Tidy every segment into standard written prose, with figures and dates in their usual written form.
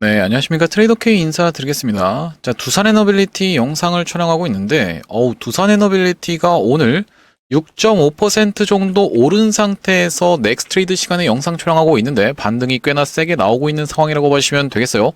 네, 안녕하십니까. 트레이더 K 인사드리겠습니다. 자, 두산 에너빌리티 영상을 촬영하고 있는데, 두산 에너빌리티가 오늘 6.5% 정도 오른 상태에서 넥스트 트레이드 시간에 영상 촬영하고 있는데, 반등이 꽤나 세게 나오고 있는 상황이라고 보시면 되겠어요.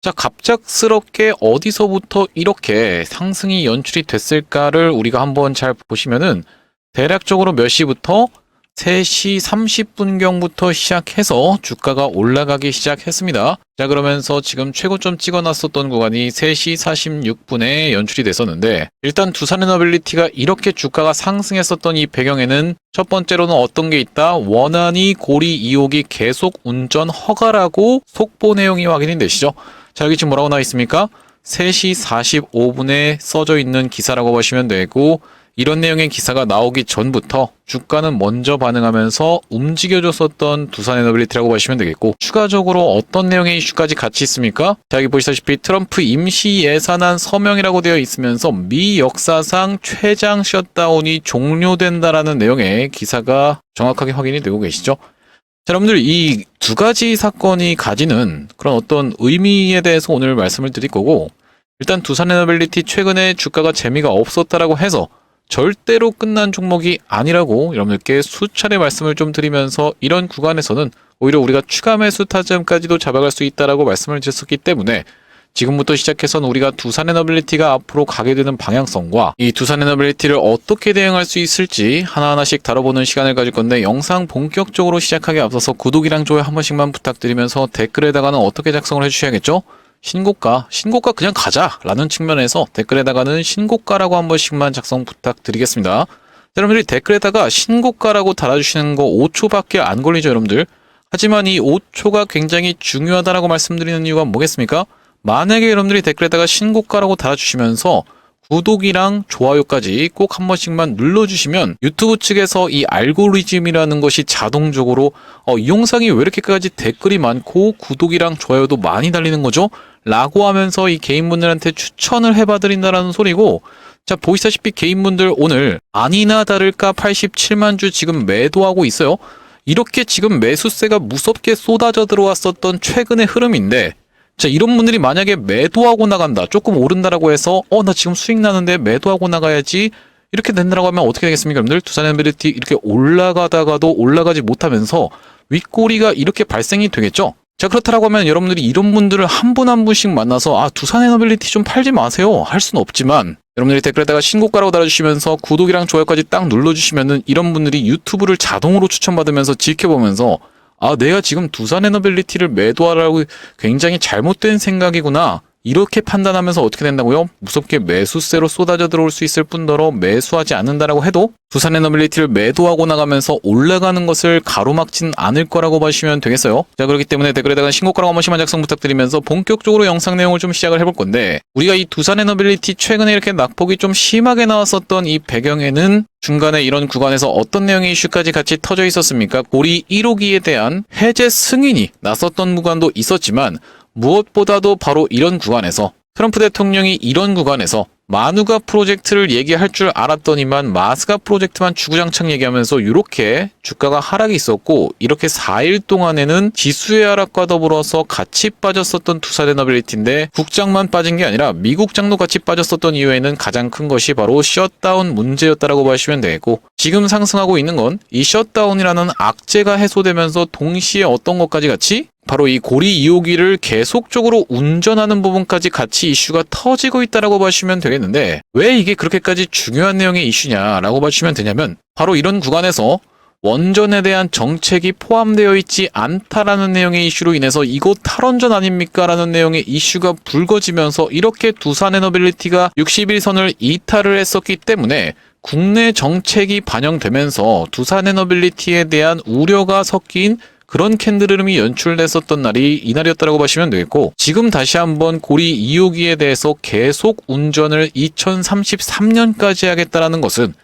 자, 갑작스럽게 어디서부터 이렇게 상승이 연출이 됐을까를 우리가 한번 잘 보시면은, 대략적으로 몇 시부터 3시 30분경부터 시작해서 주가가 올라가기 시작했습니다. 자, 그러면서 지금 최고점 찍어놨었던 구간이 3시 46분에 연출이 됐었는데, 일단 두산에너빌리티가 이렇게 주가가 상승했었던 이 배경에는 첫 번째로는 어떤 게 있다? 원안이 고리 2호기 계속 운전 허가라고 속보 내용이 확인이 되시죠? 자, 여기 지금 뭐라고 나와 있습니까? 3시 45분에 써져 있는 기사라고 보시면 되고, 이런 내용의 기사가 나오기 전부터 주가는 먼저 반응하면서 움직여줬었던 두산에너빌리티라고 보시면 되겠고, 추가적으로 어떤 내용의 이슈까지 같이 있습니까? 자, 여기 보시다시피 트럼프 임시 예산안 서명이라고 되어 있으면서 미 역사상 최장 셧다운이 종료된다라는 내용의 기사가 정확하게 확인이 되고 계시죠? 자, 여러분들 이 두 가지 사건이 가지는 그런 어떤 의미에 대해서 오늘 말씀을 드릴 거고, 일단 두산에너빌리티 최근에 주가가 재미가 없었다라고 해서 절대로 끝난 종목이 아니라고 여러분들께 수차례 말씀을 좀 드리면서, 이런 구간에서는 오히려 우리가 추가 매수 타점까지도 잡아갈 수 있다라고 말씀을 드렸었기 때문에, 지금부터 시작해서는 우리가 두산에너빌리티가 앞으로 가게 되는 방향성과 이 두산에너빌리티를 어떻게 대응할 수 있을지 하나하나씩 다뤄보는 시간을 가질 건데, 영상 본격적으로 시작하기에 앞서서 구독이랑 좋아요 한 번씩만 부탁드리면서, 댓글에다가는 어떻게 작성을 해주셔야겠죠? 신고가 그냥 가자 라는 측면에서 댓글에다가는 신고가라고 한 번씩만 작성 부탁드리겠습니다. 여러분들이 댓글에다가 신고가라고 달아주시는 거 5초밖에 안 걸리죠, 여러분들. 하지만 이 5초가 굉장히 중요하다라고 말씀드리는 이유가 뭐겠습니까? 만약에 여러분들이 댓글에다가 신고가라고 달아주시면서 구독이랑 좋아요까지 꼭 한 번씩만 눌러주시면, 유튜브 측에서 이 알고리즘이라는 것이 자동적으로 이 영상이 왜 이렇게까지 댓글이 많고 구독이랑 좋아요도 많이 달리는 거죠? 라고 하면서 이 개인분들한테 추천을 해봐드린다라는 소리고, 자, 보시다시피 개인분들 오늘 아니나 다를까 87만 주 지금 매도하고 있어요. 이렇게 지금 매수세가 무섭게 쏟아져 들어왔었던 최근의 흐름인데, 자, 이런 분들이 만약에 매도하고 나간다, 조금 오른다라고 해서 나 지금 수익 나는데 매도하고 나가야지, 이렇게 된다라고 하면 어떻게 되겠습니까, 여러분들? 두산에너빌리티 이렇게 올라가다가도 올라가지 못하면서 윗꼬리가 이렇게 발생이 되겠죠? 자, 그렇다라고 하면 여러분들이 이런 분들을 한 분 한 분씩 만나서 두산에너빌리티 좀 팔지 마세요 할 수는 없지만, 여러분들이 댓글에다가 신고가라고 달아주시면서 구독이랑 좋아요까지 딱 눌러주시면은 이런 분들이 유튜브를 자동으로 추천받으면서 지켜보면서, 내가 지금 두산에너빌리티를 매도하라고 굉장히 잘못된 생각이구나, 이렇게 판단하면서 어떻게 된다고요? 무섭게 매수세로 쏟아져 들어올 수 있을 뿐더러 매수하지 않는다라고 해도 두산에너빌리티를 매도하고 나가면서 올라가는 것을 가로막진 않을 거라고 보시면 되겠어요. 자, 그렇기 때문에 댓글에다가 신고가라고 한 번씩만 작성 부탁드리면서 본격적으로 영상 내용을 좀 시작을 해볼 건데, 우리가 이 두산에너빌리티 최근에 이렇게 낙폭이 좀 심하게 나왔었던 이 배경에는 중간에 이런 구간에서 어떤 내용의 이슈까지 같이 터져 있었습니까? 고리 1호기에 대한 해제 승인이 났었던 구간도 있었지만, 무엇보다도 바로 이런 구간에서 트럼프 대통령이 이런 구간에서 마누가 프로젝트를 얘기할 줄 알았더니만 마스가 프로젝트만 주구장창 얘기하면서 이렇게 주가가 하락이 있었고, 이렇게 4일 동안에는 지수의 하락과 더불어서 같이 빠졌었던 두산에너빌리티인데, 국장만 빠진 게 아니라 미국장도 같이 빠졌었던 이유에는 가장 큰 것이 바로 셧다운 문제였다라고 보시면 되겠고, 지금 상승하고 있는 건 이 셧다운이라는 악재가 해소되면서 동시에 어떤 것까지 같이 바로 이 고리 2호기를 계속적으로 운전하는 부분까지 같이 이슈가 터지고 있다라고 보시면 되겠는데, 왜 이게 그렇게까지 중요한 내용의 이슈냐라고 보시면 되냐면, 바로 이런 구간에서 원전에 대한 정책이 포함되어 있지 않다라는 내용의 이슈로 인해서 이거 탈원전 아닙니까? 라는 내용의 이슈가 불거지면서 이렇게 두산에너빌리티가 60일선을 이탈을 했었기 때문에 국내 정책이 반영되면서 두산에너빌리티에 대한 우려가 섞인 그런 캔들 흐름이 연출됐었던 날이 이날이었다고 보시면 되겠고, 지금 다시 한번 고리 2호기에 대해서 계속 운전을 2033년까지 하겠다라는 것은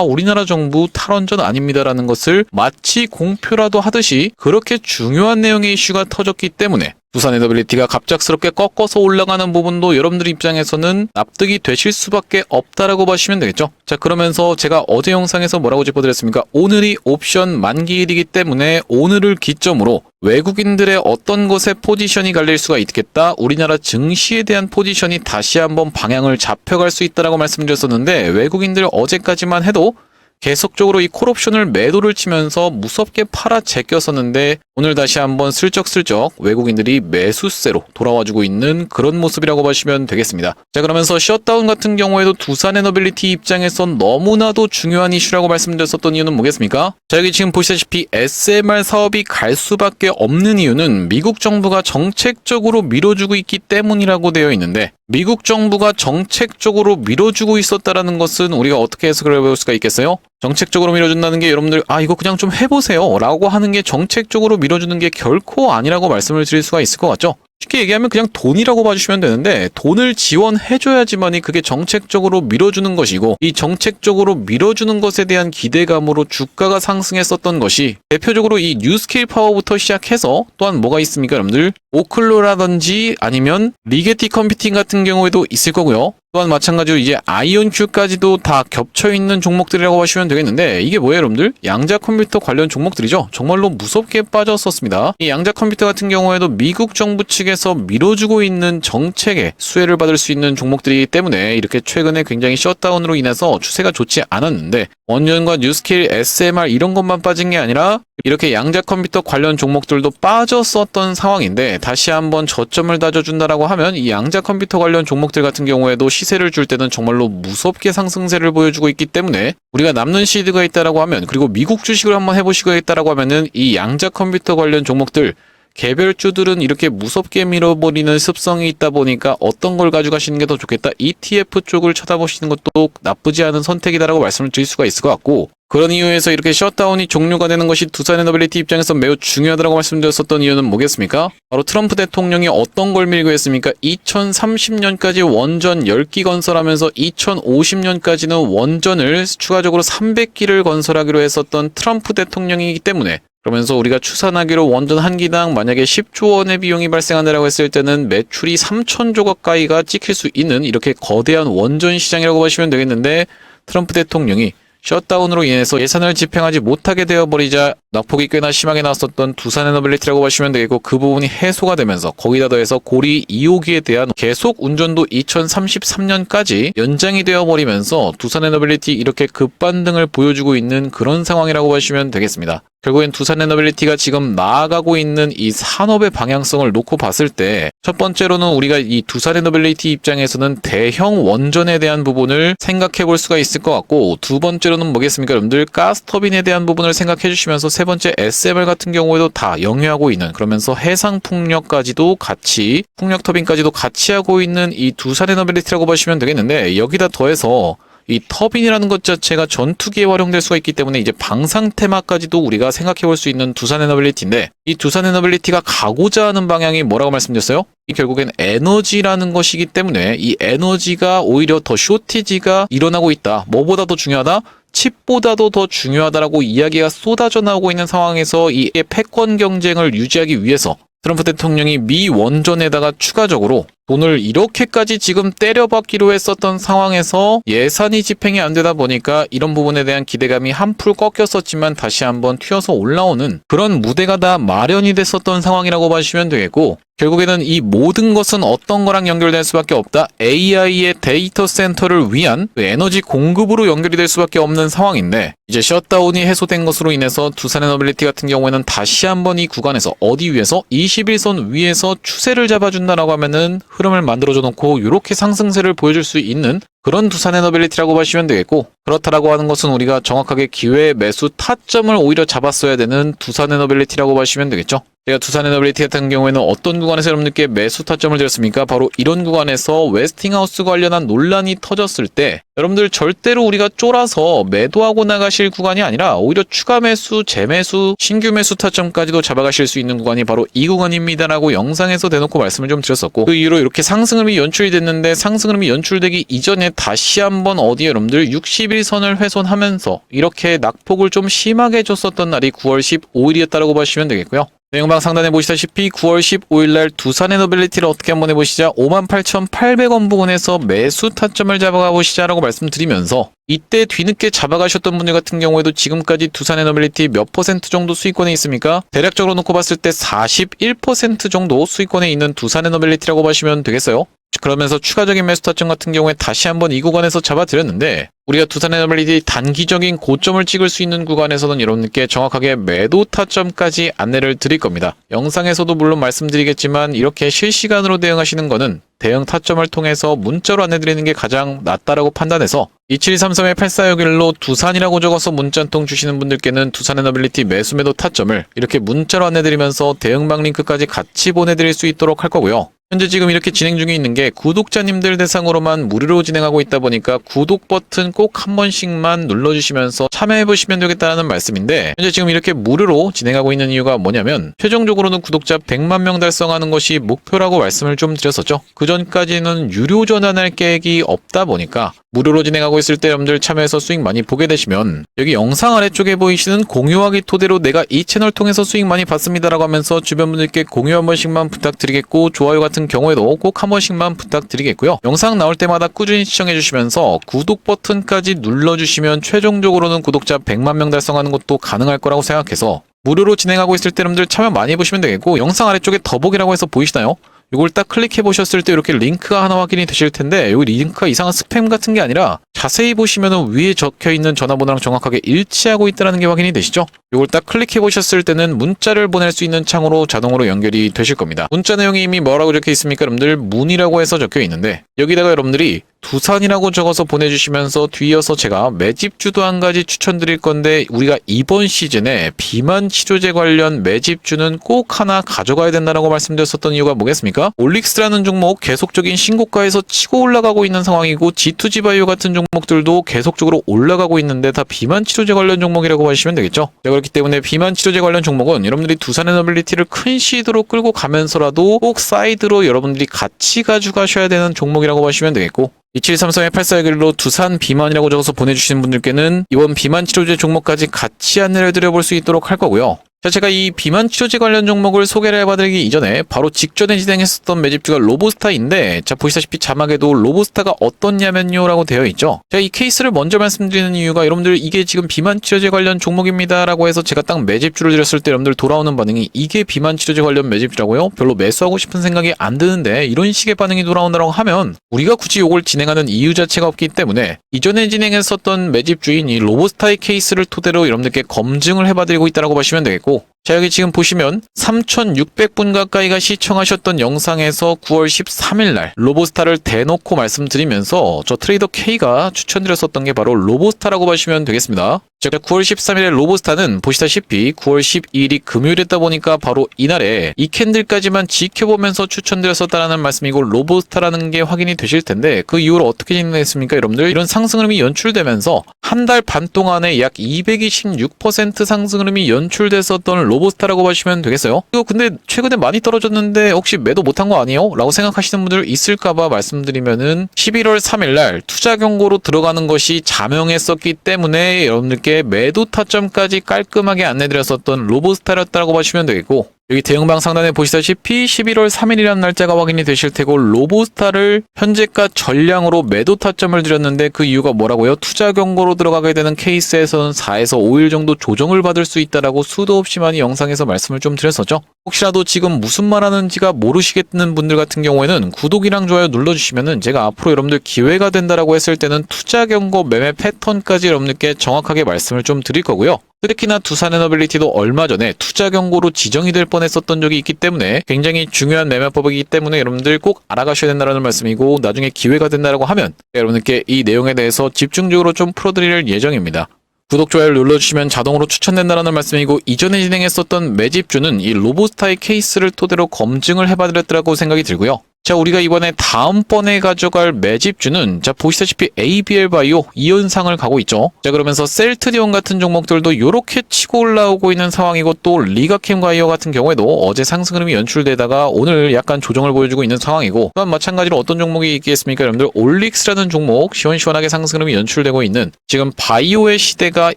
우리나라 정부 탈원전 아닙니다라는 것을 마치 공표라도 하듯이 그렇게 중요한 내용의 이슈가 터졌기 때문에, 두산 에너빌리티가 갑작스럽게 꺾어서 올라가는 부분도 여러분들 입장에서는 납득이 되실 수밖에 없다라고 보시면 되겠죠. 자, 그러면서 제가 어제 영상에서 뭐라고 짚어드렸습니까? 오늘이 옵션 만기일이기 때문에 오늘을 기점으로 외국인들의 어떤 것에 포지션이 갈릴 수가 있겠다. 우리나라 증시에 대한 포지션이 다시 한번 방향을 잡혀갈 수 있다라고 말씀드렸었는데, 외국인들 어제까지만 해도 계속적으로 이 콜옵션을 매도를 치면서 무섭게 팔아 제꼈었는데, 오늘 다시 한번 슬쩍슬쩍 외국인들이 매수세로 돌아와주고 있는 그런 모습이라고 보시면 되겠습니다. 자, 그러면서 셧다운 같은 경우에도 두산 에너빌리티 입장에선 너무나도 중요한 이슈라고 말씀드렸었던 이유는 뭐겠습니까? 자, 여기 지금 보시다시피 SMR 사업이 갈 수밖에 없는 이유는 미국 정부가 정책적으로 밀어주고 있기 때문이라고 되어 있는데, 미국 정부가 정책적으로 밀어주고 있었다라는 것은 우리가 어떻게 해석을 해볼 수가 있겠어요? 정책적으로 밀어준다는 게 여러분들 이거 그냥 좀 해보세요 라고 하는 게 정책적으로 밀어주는 게 결코 아니라고 말씀을 드릴 수가 있을 것 같죠? 쉽게 얘기하면 그냥 돈이라고 봐주시면 되는데, 돈을 지원해줘야지만이 그게 정책적으로 밀어주는 것이고, 이 정책적으로 밀어주는 것에 대한 기대감으로 주가가 상승했었던 것이 대표적으로 이 뉴스케일 파워부터 시작해서 또한 뭐가 있습니까 여러분들? 오클로라든지 아니면 리게티 컴퓨팅 같은 경우에도 있을 거고요. 또한 마찬가지로 이제 아이온큐까지도 다 겹쳐있는 종목들이라고 하시면 되겠는데, 이게 뭐예요 여러분들? 양자 컴퓨터 관련 종목들이죠. 정말로 무섭게 빠졌었습니다. 이 양자 컴퓨터 같은 경우에도 미국 정부 측에서 밀어주고 있는 정책에 수혜를 받을 수 있는 종목들이기 때문에 이렇게 최근에 굉장히 셧다운으로 인해서 추세가 좋지 않았는데, 원전과 뉴스케일, SMR 이런 것만 빠진 게 아니라 이렇게 양자 컴퓨터 관련 종목들도 빠졌었던 상황인데, 다시 한번 저점을 다져준다라고 하면 이 양자 컴퓨터 관련 종목들 같은 경우에도 시세를 줄 때는 정말로 무섭게 상승세를 보여주고 있기 때문에, 우리가 남는 시드가 있다라고 하면, 그리고 미국 주식을 한번 해보시겠다라고 하면은 이 양자 컴퓨터 관련 종목들 개별주들은 이렇게 무섭게 밀어버리는 습성이 있다 보니까 어떤 걸 가져가시는 게 더 좋겠다, ETF 쪽을 쳐다보시는 것도 나쁘지 않은 선택이다라고 말씀을 드릴 수가 있을 것 같고, 그런 이유에서 이렇게 셧다운이 종료가 되는 것이 두산 에너빌리티 입장에서 매우 중요하다고 말씀드렸었던 이유는 뭐겠습니까? 바로 트럼프 대통령이 어떤 걸 밀고 했습니까? 2030년까지 원전 10기 건설하면서 2050년까지는 원전을 추가적으로 300기를 건설하기로 했었던 트럼프 대통령이기 때문에, 그러면서 우리가 추산하기로 원전 한 기당 만약에 10조 원의 비용이 발생한다라고 했을 때는 매출이 3천조 가까이가 찍힐 수 있는 이렇게 거대한 원전 시장이라고 보시면 되겠는데, 트럼프 대통령이 셧다운으로 인해서 예산을 집행하지 못하게 되어버리자 낙폭이 꽤나 심하게 나왔었던 두산 에너빌리티라고 보시면 되겠고, 그 부분이 해소가 되면서 거기다 더해서 고리 2호기에 대한 계속 운전도 2033년까지 연장이 되어버리면서 두산 에너빌리티 이렇게 급반등을 보여주고 있는 그런 상황이라고 보시면 되겠습니다. 결국엔 두산 에너빌리티가 지금 나아가고 있는 이 산업의 방향성을 놓고 봤을 때, 첫 번째로는 우리가 이 두산 에너빌리티 입장에서는 대형 원전에 대한 부분을 생각해 볼 수가 있을 것 같고, 두 번째로는 뭐겠습니까 여러분들? 가스터빈에 대한 부분을 생각해 주시면서, 세 번째 SMR 같은 경우에도 다 영위하고 있는, 그러면서 해상 풍력까지도 같이, 풍력 터빈까지도 같이 하고 있는 이 두산 에너빌리티라고 보시면 되겠는데, 여기다 더해서 이 터빈이라는 것 자체가 전투기에 활용될 수가 있기 때문에 이제 방산 테마까지도 우리가 생각해 볼 수 있는 두산 에너빌리티인데, 이 두산 에너빌리티가 가고자 하는 방향이 뭐라고 말씀드렸어요? 이 결국엔 에너지라는 것이기 때문에 이 에너지가 오히려 더 쇼티지가 일어나고 있다. 뭐보다 더 중요하다? 칩보다도 더 중요하다라고 이야기가 쏟아져 나오고 있는 상황에서 이 패권 경쟁을 유지하기 위해서 트럼프 대통령이 미 원전에다가 추가적으로 돈을 이렇게까지 지금 때려박기로 했었던 상황에서 예산이 집행이 안 되다 보니까 이런 부분에 대한 기대감이 한풀 꺾였었지만 다시 한번 튀어서 올라오는 그런 무대가 다 마련이 됐었던 상황이라고 보시면 되겠고, 결국에는 이 모든 것은 어떤 거랑 연결될 수밖에 없다. AI의 데이터 센터를 위한 에너지 공급으로 연결이 될 수밖에 없는 상황인데, 이제 셧다운이 해소된 것으로 인해서 두산 에너빌리티 같은 경우에는 다시 한번 이 구간에서 어디 위에서 21선 위에서 추세를 잡아준다라고 하면은 흐름을 만들어줘 놓고 이렇게 상승세를 보여줄 수 있는 그런 두산 에너빌리티라고 보시면 되겠고, 그렇다라고 하는 것은 우리가 정확하게 기회 매수 타점을 오히려 잡았어야 되는 두산 에너빌리티라고 보시면 되겠죠. 제가 두산 에너빌리티 같은 경우에는 어떤 구간에서 여러분들께 매수 타점을 드렸습니까? 바로 이런 구간에서 웨스팅하우스 관련한 논란이 터졌을 때 여러분들 절대로 우리가 쫄아서 매도하고 나가실 구간이 아니라 오히려 추가 매수, 재매수, 신규 매수 타점까지도 잡아가실 수 있는 구간이 바로 이 구간입니다라고 영상에서 대놓고 말씀을 좀 드렸었고, 그 이후로 이렇게 상승 흐름이 연출이 됐는데, 상승 흐름이 연출되기 이전에 다시 한번 어디에 여러분들 61선을 훼손하면서 이렇게 낙폭을 좀 심하게 줬었던 날이 9월 15일이었다라고 보시면 되겠고요. 내용방 상단에 보시다시피 9월 15일날 두산의 노빌리티를 어떻게 한번 해보시자 58,800원 부근에서 매수 타점을 잡아가 보시자라고 말씀드리면서 이때 뒤늦게 잡아가셨던 분들 같은 경우에도 지금까지 두산의 노빌리티 몇 퍼센트 정도 수익권에 있습니까? 대략적으로 놓고 봤을 때 41% 정도 수익권에 있는 두산의 노빌리티라고 보시면 되겠어요. 그러면서 추가적인 매수 타점 같은 경우에 다시 한번 이 구간에서 잡아드렸는데 우리가 두산의 노빌리티 단기적인 고점을 찍을 수 있는 구간에서는 여러분께 정확하게 매도 타점까지 안내를 드릴 겁니다. 영상에서도 물론 말씀드리겠지만 이렇게 실시간으로 대응하시는 거는 대응 타점을 통해서 문자로 안내드리는 게 가장 낫다라고 판단해서 27233-8461로 두산이라고 적어서 문자 한 통 주시는 분들께는 두산의 노빌리티 매수 매도 타점을 이렇게 문자로 안내드리면서 대응방 링크까지 같이 보내드릴 수 있도록 할 거고요. 현재 지금 이렇게 진행 중에 있는 게 구독자님들 대상으로만 무료로 진행하고 있다 보니까 구독 버튼 꼭 한 번씩만 눌러주시면서 참여해보시면 되겠다는 말씀인데 현재 지금 이렇게 무료로 진행하고 있는 이유가 뭐냐면 최종적으로는 구독자 100만 명 달성하는 것이 목표라고 말씀을 좀 드렸었죠. 그 전까지는 유료 전환할 계획이 없다 보니까 무료로 진행하고 있을 때 여러분들 참여해서 수익 많이 보게 되시면 여기 영상 아래쪽에 보이시는 공유하기 토대로 내가 이 채널 통해서 수익 많이 봤습니다라고 하면서 주변 분들께 공유 한 번씩만 부탁드리겠고 좋아요 같은 경우에도 꼭 한 번씩만 부탁드리겠고요. 영상 나올 때마다 꾸준히 시청해 주시면서 구독 버튼까지 눌러주시면 최종적으로는 구독자 100만 명 달성하는 것도 가능할 거라고 생각해서 무료로 진행하고 있을 때 여러분들 참여 많이 해보시면 되겠고 영상 아래쪽에 더보기라고 해서 보이시나요? 이걸 딱 클릭해 보셨을 때 이렇게 링크가 하나 확인이 되실 텐데 여기 링크가 이상한 스팸 같은 게 아니라 자세히 보시면은 위에 적혀 있는 전화번호랑 정확하게 일치하고 있다는 게 확인이 되시죠? 이걸 딱 클릭해 보셨을 때는 문자를 보낼 수 있는 창으로 자동으로 연결이 되실 겁니다. 문자 내용이 이미 뭐라고 적혀 있습니까? 여러분들 문의라고 해서 적혀 있는데 여기다가 여러분들이 두산이라고 적어서 보내주시면서 뒤이어서 제가 매집주도 한 가지 추천드릴 건데 우리가 이번 시즌에 비만 치료제 관련 매집주는 꼭 하나 가져가야 된다고 말씀드렸었던 이유가 뭐겠습니까? 올릭스라는 종목 계속적인 신고가에서 치고 올라가고 있는 상황이고 G2G 바이오 같은 종목들도 계속적으로 올라가고 있는데 다 비만 치료제 관련 종목이라고 보시면 되겠죠. 그렇기 때문에 비만 치료제 관련 종목은 여러분들이 두산의 노빌리티를 큰 시드로 끌고 가면서라도 꼭 사이드로 여러분들이 같이 가져가셔야 되는 종목이라고 보시면 되겠고 27332-8461로 두산 비만이라고 적어서 보내주시는 분들께는 이번 비만 치료제 종목까지 같이 안내를 드려볼 수 있도록 할 거고요. 자, 제가 이 비만 치료제 관련 종목을 소개를 해봐드리기 이전에 바로 직전에 진행했었던 매집주가 로보스타인데 자 보시다시피 자막에도 로보스타가 어떻냐면요 라고 되어 있죠. 제가 이 케이스를 먼저 말씀드리는 이유가 여러분들 이게 지금 비만 치료제 관련 종목입니다 라고 해서 제가 딱 매집주를 드렸을 때 여러분들 돌아오는 반응이 이게 비만 치료제 관련 매집주라고요? 별로 매수하고 싶은 생각이 안 드는데 이런 식의 반응이 돌아온다고 하면 우리가 굳이 이걸 진행하는 이유 자체가 없기 때문에 이전에 진행했었던 매집주인 이 로보스타의 케이스를 토대로 여러분들께 검증을 해봐드리고 있다고 보시면 되겠고 자 여기 지금 보시면 3,600분 가까이가 시청하셨던 영상에서 9월 13일날 로보스타를 대놓고 말씀드리면서 저 트레이더 K가 추천드렸었던 게 바로 로보스타라고 보시면 되겠습니다. 제가 9월 13일에 로보스타는 보시다시피 9월 12일이 금요일이다 보니까 바로 이날에 이 캔들까지만 지켜보면서 추천드렸었다는 말씀이고 로보스타라는 게 확인이 되실 텐데 그 이후로 어떻게 진행했습니까 여러분들? 이런 상승 흐름이 연출되면서 한 달 반 동안에 약 226% 상승 흐름이 연출됐었던 로보스타라고 보시면 되겠어요. 이거 근데 최근에 많이 떨어졌는데 혹시 매도 못한 거 아니에요? 라고 생각하시는 분들 있을까봐 말씀드리면은 11월 3일날 투자 경고로 들어가는 것이 자명했었기 때문에 여러분들께 매도 타점까지 깔끔하게 안내드렸었던 로보스타였다고 보시면 되겠고 여기 대응방 상단에 보시다시피 11월 3일이라는 날짜가 확인이 되실 테고 로보스타를 현재가 전량으로 매도 타점을 드렸는데 그 이유가 뭐라고요? 투자 경고로 들어가게 되는 케이스에서는 4에서 5일 정도 조정을 받을 수 있다라고 수도 없이 많이 영상에서 말씀을 좀 드렸었죠. 혹시라도 지금 무슨 말 하는지가 모르시겠는 분들 같은 경우에는 구독이랑 좋아요 눌러주시면은 제가 앞으로 여러분들 기회가 된다라고 했을 때는 투자 경고 매매 패턴까지 여러분들께 정확하게 말씀을 좀 드릴 거고요. 특히나 두산의 노빌리티도 얼마 전에 투자 경고로 지정이 될 뻔했었던 적이 있기 때문에 굉장히 중요한 매매법이기 때문에 여러분들 꼭 알아가셔야 된다는 말씀이고 나중에 기회가 된다라고 하면 여러분들께 이 내용에 대해서 집중적으로 좀 풀어드릴 예정입니다. 구독, 좋아요를 눌러주시면 자동으로 추천된다는 말씀이고 이전에 진행했었던 매집주는 이 로보스타의 케이스를 토대로 검증을 해봐드렸더라고 생각이 들고요. 자, 우리가 이번에 다음번에 가져갈 매집주는 자, 보시다시피 ABL 바이오 이 현상을 가고 있죠. 자, 그러면서 셀트리온 같은 종목들도 요렇게 치고 올라오고 있는 상황이고 또 리가캠 바이오 같은 경우에도 어제 상승 흐름이 연출되다가 오늘 약간 조정을 보여주고 있는 상황이고 또한 마찬가지로 어떤 종목이 있겠습니까? 여러분들 올릭스라는 종목 시원시원하게 상승 흐름이 연출되고 있는 지금 바이오의 시대가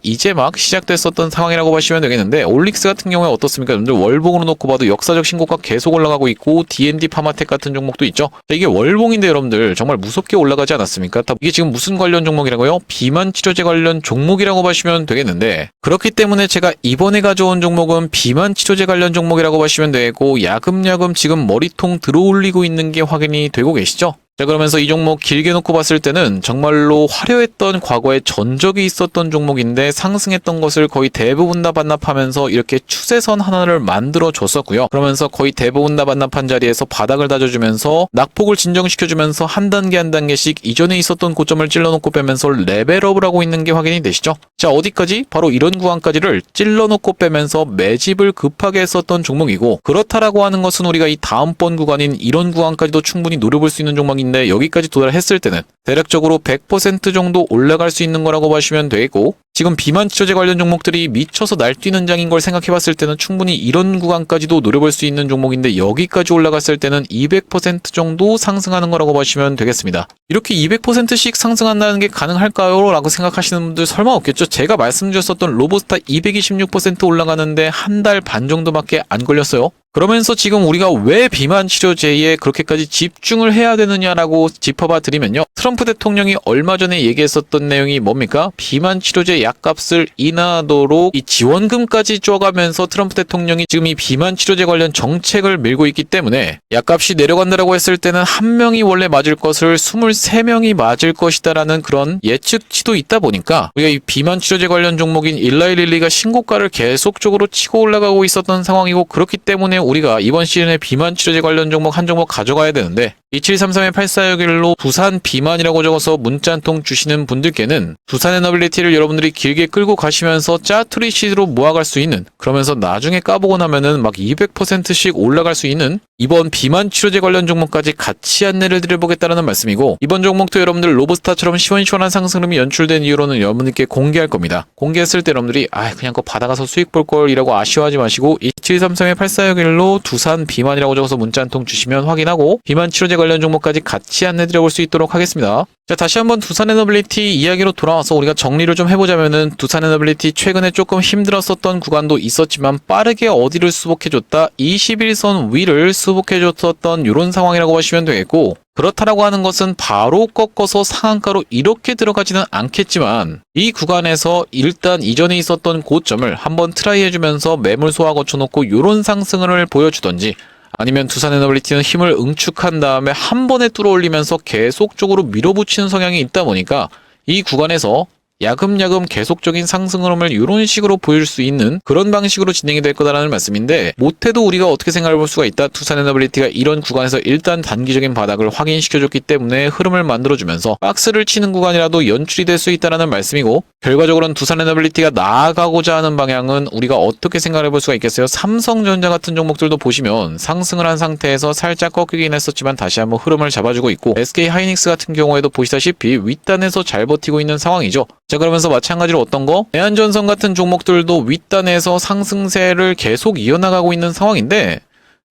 이제 막 시작됐었던 상황이라고 보시면 되겠는데 올릭스 같은 경우에 어떻습니까? 여러분들 월봉으로 놓고 봐도 역사적 신고가 계속 올라가고 있고 D&D 파마텍 같은 종목도 있죠. 자, 이게 월봉인데 여러분들 정말 무섭게 올라가지 않았습니까? 이게 지금 무슨 관련 종목이라고요? 비만 치료제 관련 종목이라고 보시면 되겠는데 그렇기 때문에 제가 이번에 가져온 종목은 비만 치료제 관련 종목이라고 보시면 되고 야금야금 지금 머리통 들어올리고 있는 게 확인이 되고 계시죠? 자, 그러면서 이 종목 길게 놓고 봤을 때는 정말로 화려했던 과거에 전적이 있었던 종목인데 상승했던 것을 거의 대부분 다 반납하면서 이렇게 추세선 하나를 만들어 줬었고요. 그러면서 거의 대부분 다 반납한 자리에서 바닥을 다져주면서 낙폭을 진정시켜주면서 한 단계 한 단계씩 이전에 있었던 고점을 찔러놓고 빼면서 레벨업을 하고 있는 게 확인이 되시죠? 자, 어디까지? 바로 이런 구간까지를 찔러놓고 빼면서 매집을 급하게 했었던 종목이고 그렇다라고 하는 것은 우리가 이 다음번 구간인 이런 구간까지도 충분히 노려볼 수 있는 종목인데 여기까지 도달했을 때는 대략적으로 100% 정도 올라갈 수 있는 거라고 보시면 되고 지금 비만 치료제 관련 종목들이 미쳐서 날뛰는 장인 걸 생각해 봤을 때는 충분히 이런 구간까지도 노려볼 수 있는 종목인데 여기까지 올라갔을 때는 200% 정도 상승하는 거라고 보시면 되겠습니다. 이렇게 200%씩 상승한다는 게 가능할까요? 라고 생각하시는 분들 설마 없겠죠? 제가 말씀드렸었던 로보스타 226% 올라가는데 한 달 반 정도밖에 안 걸렸어요. 그러면서 지금 우리가 왜 비만 치료제에 그렇게까지 집중을 해야 되느냐라고 짚어봐 드리면요. 트럼프 대통령이 얼마 전에 얘기했었던 내용이 뭡니까? 비만 치료제 약값을 인하하도록 이 지원금까지 쪼가면서 트럼프 대통령이 지금 이 비만 치료제 관련 정책을 밀고 있기 때문에 약값이 내려간다라고 했을 때는 한 명이 원래 맞을 것을 23명이 맞을 것이다라는 그런 예측치도 있다 보니까 우리가 이 비만 치료제 관련 종목인 일라이릴리가 신고가를 계속적으로 치고 올라가고 있었던 상황이고 그렇기 때문에 우리가 이번 시즌에 비만 치료제 관련 종목 한 종목 가져가야 되는데 2733-8461로 부산 비만이라고 적어서 문자 한 통 주시는 분들께는 두산 에너빌리티를 여러분들이 길게 끌고 가시면서 짜투리 시드로 모아갈 수 있는 그러면서 나중에 까보고 나면은 막 200%씩 올라갈 수 있는 이번 비만 치료제 관련 종목까지 같이 안내를 드려보겠다는 말씀이고 이번 종목도 여러분들 로브스타처럼 시원시원한 상승 흐름이 연출된 이유로는 여러분들께 공개할 겁니다. 공개했을 때 여러분들이 그냥 그거 받아가서 수익 볼 걸 이라고 아쉬워하지 마시고 2733-8461로 두산 비만이라고 적어서 문자 한 통 주시면 확인하고 비만 치료제 관련 종목까지 같이 안내 드려볼 수 있도록 하겠습니다. 자, 다시 한번 두산 에너빌리티 이야기로 돌아와서 우리가 정리를 좀 해보자면은 두산 에너빌리티 최근에 조금 힘들었었던 구간도 있었지만 빠르게 어디를 수복해줬다 21선 위를 수복해줬었던 이런 상황이라고 보시면 되겠고 그렇다라고 하는 것은 바로 꺾어서 상한가로 이렇게 들어가지는 않겠지만 이 구간에서 일단 이전에 있었던 고점을 한번 트라이 해주면서 매물 소화 거쳐놓고 이런 상승을 보여주던지 아니면 두산 에너빌리티는 힘을 응축한 다음에 한 번에 뚫어올리면서 계속적으로 밀어붙이는 성향이 있다 보니까 이 구간에서 야금야금 계속적인 상승 흐름을 이런 식으로 보일 수 있는 그런 방식으로 진행이 될 거다라는 말씀인데 못해도 우리가 어떻게 생각해 볼 수가 있다. 두산 에너빌리티가 이런 구간에서 일단 단기적인 바닥을 확인시켜줬기 때문에 흐름을 만들어주면서 박스를 치는 구간이라도 연출이 될 수 있다는 말씀이고 결과적으로는 두산 에너빌리티가 나아가고자 하는 방향은 우리가 어떻게 생각해 볼 수가 있겠어요. 삼성전자 같은 종목들도 보시면 상승을 한 상태에서 살짝 꺾이긴 했었지만 다시 한번 흐름을 잡아주고 있고 SK 하이닉스 같은 경우에도 보시다시피 윗단에서 잘 버티고 있는 상황이죠. 자, 그러면서 마찬가지로 어떤 거? 대한전선 같은 종목들도 윗단에서 상승세를 계속 이어나가고 있는 상황인데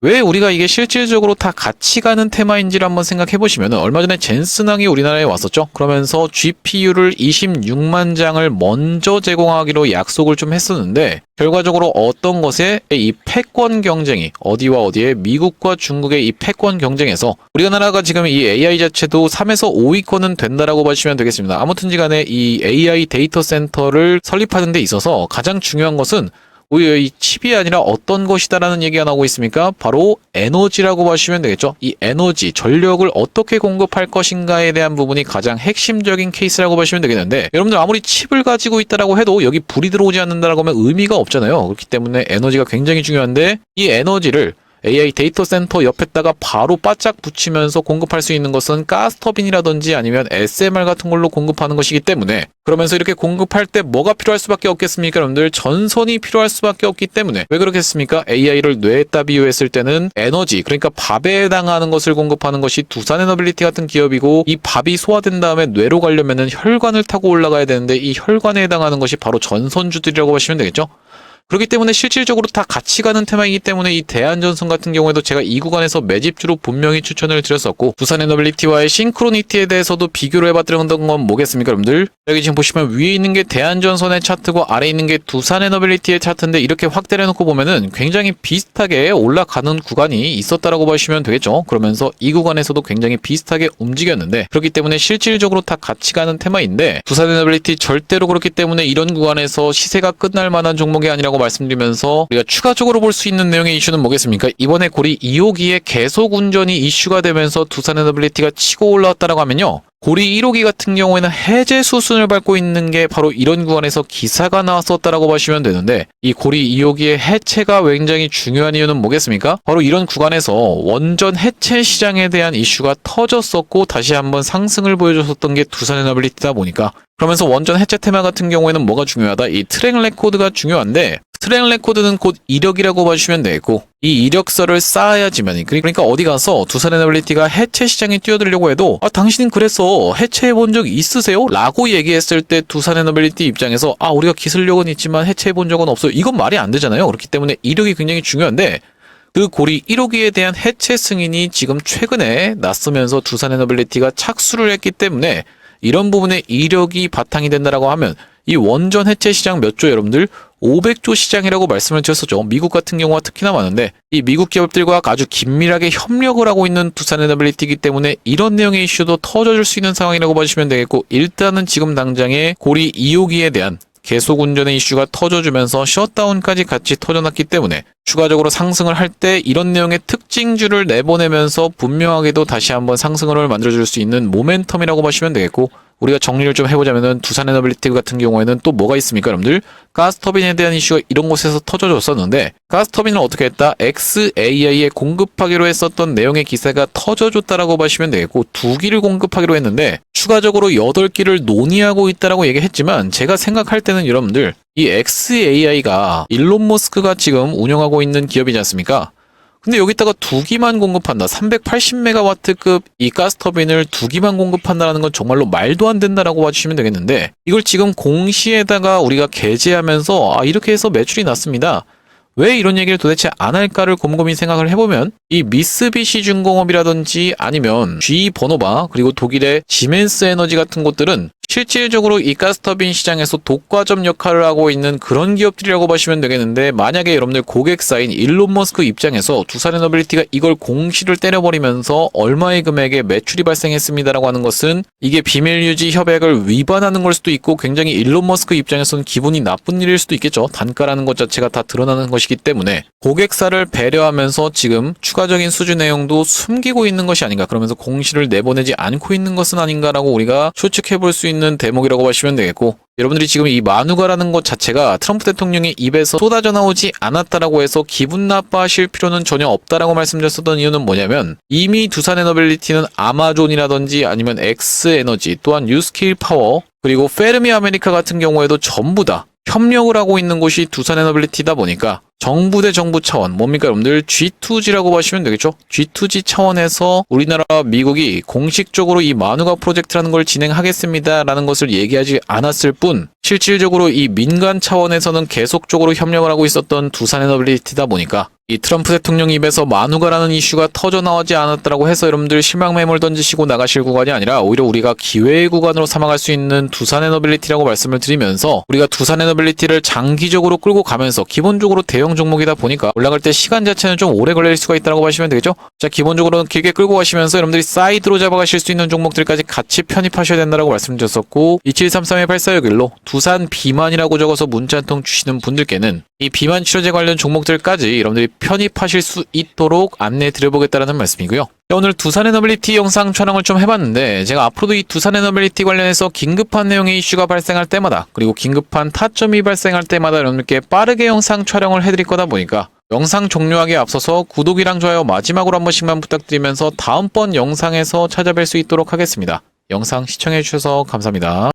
왜 우리가 이게 실질적으로 다 같이 가는 테마인지를 한번 생각해 보시면 얼마 전에 젠슨항이 우리나라에 왔었죠. 그러면서 GPU를 26만 장을 먼저 제공하기로 약속을 좀 했었는데 결과적으로 어떤 것에 이 패권 경쟁이 어디와 어디에 미국과 중국의 이 패권 경쟁에서 우리나라가 지금 이 AI 자체도 3에서 5위권은 된다라고 보시면 되겠습니다. 아무튼지 간에 이 AI 데이터 센터를 설립하는 데 있어서 가장 중요한 것은 오히려 이 칩이 아니라 어떤 것이다라는 얘기가 나오고 있습니까? 바로 에너지라고 보시면 되겠죠. 이 에너지, 전력을 어떻게 공급할 것인가에 대한 부분이 가장 핵심적인 케이스라고 보시면 되겠는데 여러분들 아무리 칩을 가지고 있다라고 해도 여기 불이 들어오지 않는다라고 하면 의미가 없잖아요. 그렇기 때문에 에너지가 굉장히 중요한데 이 에너지를 AI 데이터 센터 옆에다가 바로 바짝 붙이면서 공급할 수 있는 것은 가스터빈이라든지 아니면 SMR 같은 걸로 공급하는 것이기 때문에, 그러면서 이렇게 공급할 때 뭐가 필요할 수밖에 없겠습니까? 여러분들 전선이 필요할 수밖에 없기 때문에. 왜 그렇겠습니까? AI를 뇌에다 비유했을 때는 에너지, 그러니까 밥에 해당하는 것을 공급하는 것이 두산에너빌리티 같은 기업이고, 이 밥이 소화된 다음에 뇌로 가려면은 혈관을 타고 올라가야 되는데 이 혈관에 해당하는 것이 바로 전선주들이라고 보시면 되겠죠? 그렇기 때문에 실질적으로 다 같이 가는 테마이기 때문에 이 대한전선 같은 경우에도 제가 이 구간에서 매집주로 분명히 추천을 드렸었고, 두산에너빌리티와의 싱크로니티에 대해서도 비교를 해봤던 건 뭐겠습니까, 여러분들? 여기 지금 보시면 위에 있는 게 대한전선의 차트고 아래에 있는 게 두산에너빌리티의 차트인데, 이렇게 확대를 해놓고 보면은 굉장히 비슷하게 올라가는 구간이 있었다라고 보시면 되겠죠. 그러면서 이 구간에서도 굉장히 비슷하게 움직였는데, 그렇기 때문에 실질적으로 다 같이 가는 테마인데, 두산에너빌리티 절대로 그렇기 때문에 이런 구간에서 시세가 끝날 만한 종목이 아니라고 말씀드리면서, 우리가 추가적으로 볼 수 있는 내용의 이슈는 뭐겠습니까? 이번에 고리 2호기에 계속 운전이 이슈가 되면서 두산에너빌리티가 치고 올라왔다라고 하면요, 고리 1호기 같은 경우에는 해제 수순을 밟고 있는 게 바로 이런 구간에서 기사가 나왔었다라고 보시면 되는데, 이 고리 2호기의 해체가 굉장히 중요한 이유는 뭐겠습니까? 바로 이런 구간에서 원전 해체 시장에 대한 이슈가 터졌었고 다시 한번 상승을 보여줬었던 게 두산에너빌리티다 보니까, 그러면서 원전 해체 테마 같은 경우에는 뭐가 중요하다? 이 트랙 레코드가 중요한데, 트랙 레코드는 곧 이력이라고 봐주시면 되고, 이 이력서를 쌓아야지만, 그러니까 어디 가서 두산에너빌리티가 해체 시장에 뛰어들려고 해도 당신은 그래서 해체해본 적 있으세요? 라고 얘기했을 때 두산에너빌리티 입장에서 우리가 기술력은 있지만 해체해본 적은 없어요. 이건 말이 안 되잖아요. 그렇기 때문에 이력이 굉장히 중요한데, 그 고리 1호기에 대한 해체 승인이 지금 최근에 났으면서 두산에너빌리티가 착수를 했기 때문에 이런 부분에 이력이 바탕이 된다라고 하면 이 원전 해체 시장 몇 조, 여러분들 500조 시장이라고 말씀을 드렸었죠. 미국 같은 경우가 특히나 많은데, 이 미국 기업들과 아주 긴밀하게 협력을 하고 있는 두산에너빌리티이기 때문에 이런 내용의 이슈도 터져줄 수 있는 상황이라고 봐주시면 되겠고, 일단은 지금 당장에 고리 2호기에 대한 계속 운전의 이슈가 터져주면서 셧다운까지 같이 터져났기 때문에 추가적으로 상승을 할 때 이런 내용의 특징주를 내보내면서 분명하게도 다시 한번 상승을 만들어줄 수 있는 모멘텀이라고 보시면 되겠고, 우리가 정리를 좀 해보자면은 두산에너빌리티 같은 경우에는 또 뭐가 있습니까, 여러분들? 가스터빈에 대한 이슈가 이런 곳에서 터져줬었는데, 가스터빈을 어떻게 했다? XAI에 공급하기로 했었던 내용의 기세가 터져줬다라고 보시면 되겠고, 2기를 공급하기로 했는데 추가적으로 8기를 논의하고 있다라고 얘기했지만, 제가 생각할 때는 여러분들, 이 XAI가 일론 머스크가 지금 운영하고 있는 기업이지 않습니까? 근데 여기다가 2기만 공급한다. 380메가와트급 이 가스터빈을 2기만 공급한다는 건 정말로 말도 안 된다라고 봐주시면 되겠는데, 이걸 지금 공시에다가 우리가 게재하면서 이렇게 해서 매출이 났습니다. 왜 이런 얘기를 도대체 안 할까를 곰곰이 생각을 해보면, 이 미쓰비시 중공업이라든지 아니면 GE 버노바, 그리고 독일의 시멘스 에너지 같은 곳들은 실질적으로 이 가스터빈 시장에서 독과점 역할을 하고 있는 그런 기업들이라고 보시면 되겠는데, 만약에 여러분들 고객사인 일론 머스크 입장에서 두산에너빌리티가 이걸 공시를 때려버리면서 얼마의 금액의 매출이 발생했습니다라고 하는 것은 이게 비밀유지 협약을 위반하는 걸 수도 있고, 굉장히 일론 머스크 입장에서는 기분이 나쁜 일일 수도 있겠죠. 단가라는 것 자체가 다 드러나는 것이기 때문에 고객사를 배려하면서 지금 추가적인 수주 내용도 숨기고 있는 것이 아닌가, 그러면서 공시를 내보내지 않고 있는 것은 아닌가라고 우리가 추측해 볼 수 있는 대목이라고 보시면 되겠고, 여러분들이 지금 이 마누가라는 것 자체가 트럼프 대통령의 입에서 쏟아져 나오지 않았다라고 해서 기분 나빠하실 필요는 전혀 없다라고 말씀드렸었던 이유는 뭐냐면, 이미 두산에너빌리티는 아마존이라든지 아니면 엑스에너지, 또한 뉴스케일 파워, 그리고 페르미 아메리카 같은 경우에도 전부 다 협력을 하고 있는 곳이 두산에너빌리티다 보니까 정부 대 정부 차원, 뭡니까 여러분들? G2G라고 보시면 되겠죠? G2G 차원에서 우리나라 미국이 공식적으로 이 마누가 프로젝트라는 걸 진행하겠습니다라는 것을 얘기하지 않았을 뿐, 실질적으로 이 민간 차원에서는 계속적으로 협력을 하고 있었던 두산에너빌리티다 보니까 이 트럼프 대통령 입에서 마누가라는 이슈가 터져나오지 않았다라고 해서 여러분들 실망 매물 던지시고 나가실 구간이 아니라 오히려 우리가 기회의 구간으로 삼아갈 수 있는 두산에너빌리티라고 말씀을 드리면서, 우리가 두산에너빌리티를 장기적으로 끌고 가면서 기본적으로 대형 종목이다 보니까 올라갈 때 시간 자체는 좀 오래 걸릴 수가 있다고 보시면 되겠죠. 자, 기본적으로는 길게 끌고 가시면서 여러분들이 사이드로 잡아가실 수 있는 종목들까지 같이 편입하셔야 된다고 말씀드렸었고, 2733-8461로 두산 비만이라고 적어서 문자 한 통 주시는 분들께는 이 비만 치료제 관련 종목들까지 여러분들이 편입하실 수 있도록 안내해 드려보겠다는 말씀이고요. 오늘 두산에너빌리티 영상 촬영을 좀 해봤는데, 제가 앞으로도 이 두산에너빌리티 관련해서 긴급한 내용의 이슈가 발생할 때마다, 그리고 긴급한 타점이 발생할 때마다 여러분들께 빠르게 영상 촬영을 해드릴 거다 보니까 영상 종료하기에 앞서서 구독이랑 좋아요 마지막으로 한 번씩만 부탁드리면서 다음번 영상에서 찾아뵐 수 있도록 하겠습니다. 영상 시청해주셔서 감사합니다.